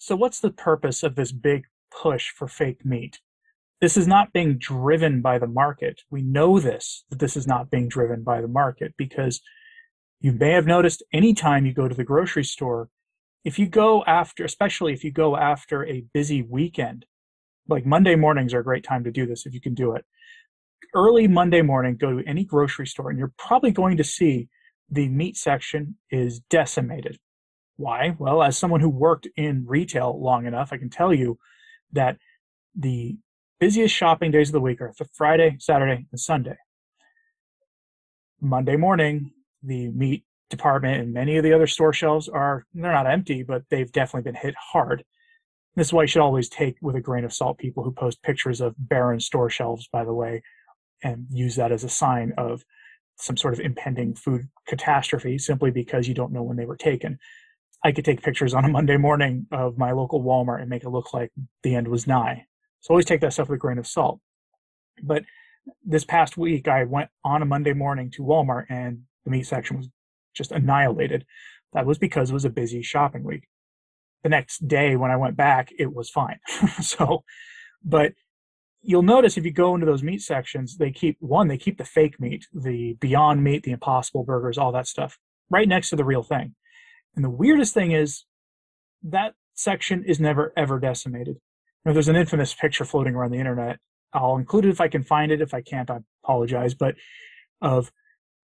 So what's the purpose of this big push for fake meat? This is not being driven by the market. We know this, that this is not being driven by the market because you may have noticed anytime you go to the grocery store, if you go after, especially if you go after a busy weekend, like Monday mornings are a great time to do this if you can do it. Early Monday morning, go to any grocery store and you're probably going to see the meat section is decimated. Why? Well, as someone who worked in retail long enough, I can tell you that the busiest shopping days of the week are Friday, Saturday, and Sunday. Monday morning, the meat department and many of the other store shelves they're not empty, but they've definitely been hit hard. This is why you should always take with a grain of salt people who post pictures of barren store shelves, by the way, and use that as a sign of some sort of impending food catastrophe simply because you don't know when they were taken. I could take pictures on a Monday morning of my local Walmart and make it look like the end was nigh. So always take that stuff with a grain of salt. But this past week, I went on a Monday morning to Walmart and the meat section was just annihilated. That was because it was a busy shopping week. The next day when I went back, it was fine. But you'll notice if you go into those meat sections, they keep the fake meat, the Beyond Meat, the Impossible Burgers, all that stuff, right next to the real thing. And the weirdest thing is that section is never, ever decimated. There's an infamous picture floating around the internet. I'll include it if I can find it. If I can't, I apologize. But of,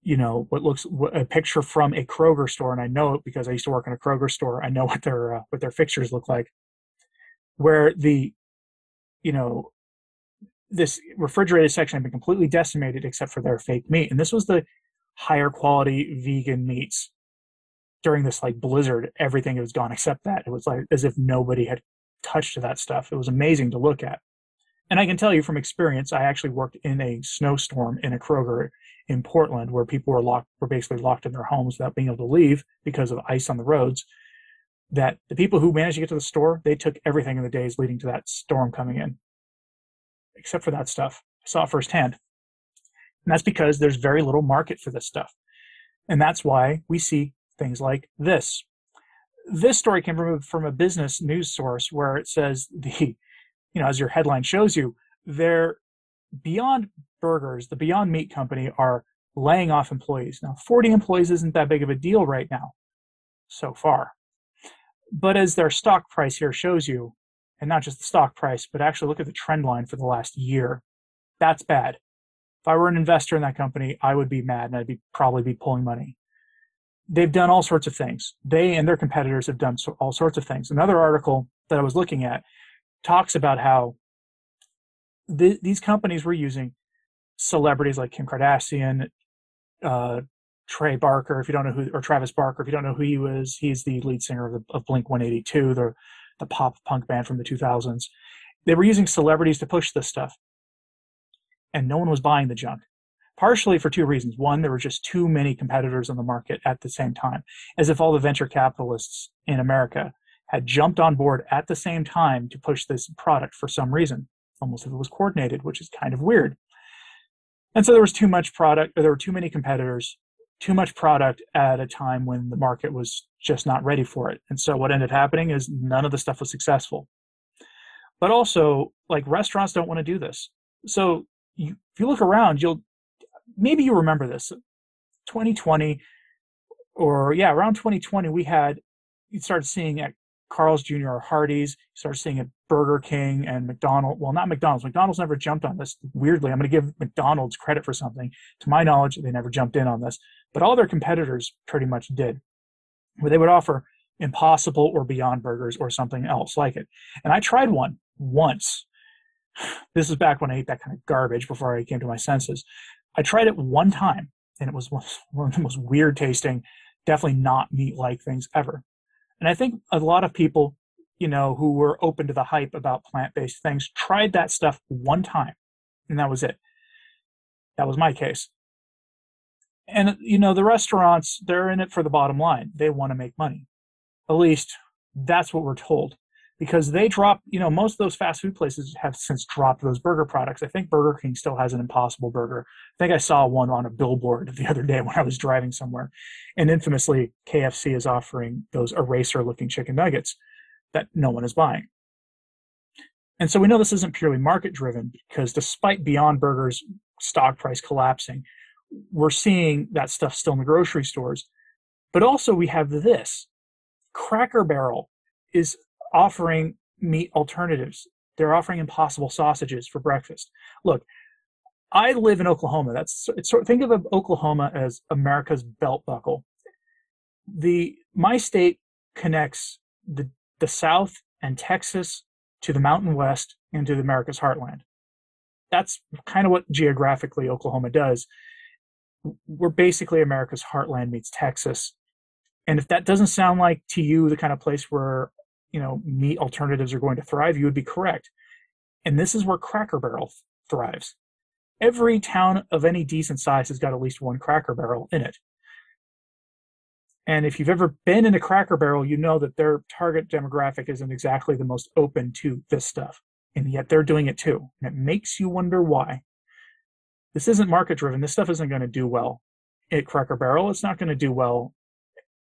a picture from a Kroger store, and I know it because I used to work in a Kroger store. I know what their fixtures look like, where this refrigerated section had been completely decimated except for their fake meat. And this was the higher quality vegan meats. During this like blizzard, everything was gone except that. It was like as if nobody had touched that stuff. It was amazing to look at. And I can tell you from experience, I actually worked in a snowstorm in a Kroger in Portland where people were basically locked in their homes without being able to leave because of ice on the roads. That the people who managed to get to the store, they took everything in the days leading to that storm coming in, except for that stuff. I saw it firsthand. And that's because there's very little market for this stuff. And that's why we see things like this. This story came from a business news source where it says as your headline shows you, their Beyond Burgers, the Beyond Meat company, are laying off employees. Now, 40 employees isn't that big of a deal right now, so far. But as their stock price here shows you, and not just the stock price, but actually look at the trend line for the last year, that's bad. If I were an investor in that company, I would be mad and I'd probably be pulling money. They've done all sorts of things. They and their competitors have done all sorts of things. Another article that I was looking at talks about how these companies were using celebrities like Kim Kardashian, Trey Barker, if you don't know or Travis Barker, if you don't know who he was, he's the lead singer of Blink-182, the pop punk band from the 2000s. They were using celebrities to push this stuff, and no one was buying the junk. Partially for two reasons. One, there were just too many competitors on the market at the same time, as if all the venture capitalists in America had jumped on board at the same time to push this product for some reason, almost if it was coordinated, which is kind of weird. And so there was too much product, or there were too many competitors, too much product at a time when the market was just not ready for it. And so what ended up happening is none of the stuff was successful. But also, like, restaurants don't want to do this. So if you look around, maybe you remember this, 2020, around 2020, you started seeing at Carl's Jr. or Hardee's, you started seeing at Burger King and McDonald's. Well, not McDonald's. McDonald's never jumped on this. Weirdly, I'm going to give McDonald's credit for something. To my knowledge, they never jumped in on this. But all their competitors pretty much did, where they would offer Impossible or Beyond Burgers or something else like it. And I tried one once. This is back when I ate that kind of garbage before I came to my senses. I tried it one time, and it was one of the most weird tasting, definitely not meat-like things ever. And I think a lot of people, who were open to the hype about plant-based things tried that stuff one time, and that was it. That was my case. And, the restaurants, they're in it for the bottom line. They want to make money. At least that's what we're told. Because they drop, most of those fast food places have since dropped those burger products. I think Burger King still has an Impossible Burger. I think I saw one on a billboard the other day when I was driving somewhere. And infamously, KFC is offering those eraser-looking chicken nuggets. that no one is buying. And so we know this isn't purely market driven, because despite Beyond Burger's stock price collapsing, we're seeing that stuff still in the grocery stores. But also we have this. Cracker Barrel is offering meat alternatives. They're offering Impossible sausages for breakfast. Look, I live in Oklahoma. Think of Oklahoma as America's belt buckle. My state connects the South and Texas to the Mountain West and to America's heartland. That's kind of what geographically Oklahoma does. We're basically America's heartland meets Texas. And if that doesn't sound like to you the kind of place where, meat alternatives are going to thrive, you would be correct. And this is where Cracker Barrel thrives. Every town of any decent size has got at least one Cracker Barrel in it. And if you've ever been in a Cracker Barrel, you know that their target demographic isn't exactly the most open to this stuff. And yet they're doing it too. And it makes you wonder why. This isn't market driven. This stuff isn't going to do well at Cracker Barrel. It's not going to do well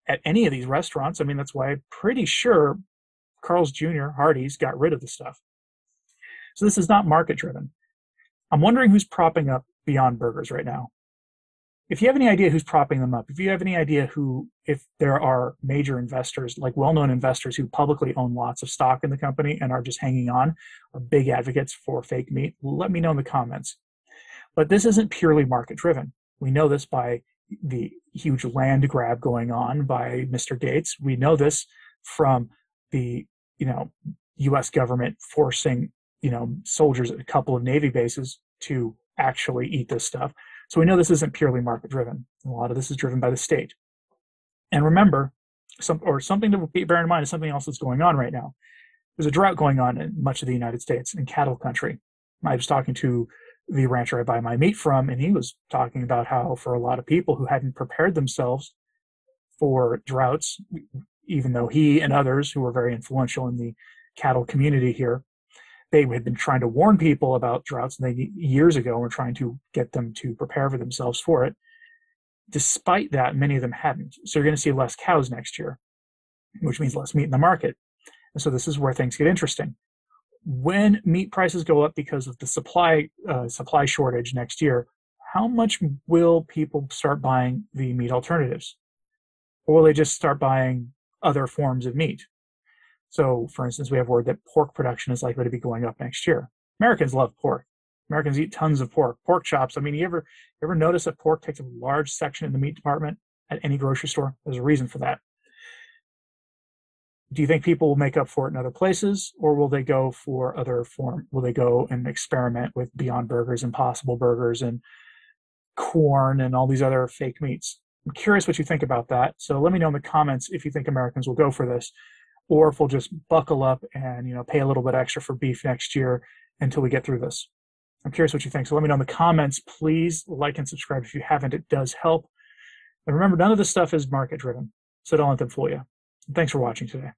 at any of these restaurants. I mean, that's why I'm pretty sure Carl's Jr., Hardee's got rid of the stuff. So this is not market driven. I'm wondering who's propping up Beyond Burgers right now. If you have any idea who's propping them up, if you have any idea if there are major investors, like well-known investors who publicly own lots of stock in the company and are just hanging on, are big advocates for fake meat, let me know in the comments. But this isn't purely market driven. We know this by the huge land grab going on by Mr. Gates. We know this from the, U.S. government forcing, soldiers at a couple of Navy bases to actually eat this stuff. So we know this isn't purely market driven. A lot of this is driven by the state. And remember, something to bear in mind is something else that's going on right now. There's a drought going on in much of the United States, in cattle country. I was talking to the rancher I buy my meat from, and he was talking about how for a lot of people who hadn't prepared themselves for droughts, even though he and others who were very influential in the cattle community here, they had been trying to warn people about droughts years ago and were trying to get them to prepare for themselves for it. Despite that, many of them hadn't. So you're going to see less cows next year, which means less meat in the market. And so this is where things get interesting. When meat prices go up because of the supply shortage next year, how much will people start buying the meat alternatives? Or will they just start buying other forms of meat? So, for instance, we have word that pork production is likely to be going up next year. Americans love pork. Americans eat tons of pork. Pork chops. I mean, you ever notice that pork takes a large section in the meat department at any grocery store? There's a reason for that. Do you think people will make up for it in other places, or will they go for other form? Will they go and experiment with Beyond Burgers, Impossible Burgers, and corn, and all these other fake meats? I'm curious what you think about that. So let me know in the comments if you think Americans will go for this, or if we'll just buckle up and pay a little bit extra for beef next year until we get through this. I'm curious what you think. So let me know in the comments. Please like and subscribe if you haven't. It does help. And remember, none of this stuff is market driven, so don't let them fool you. Thanks for watching today.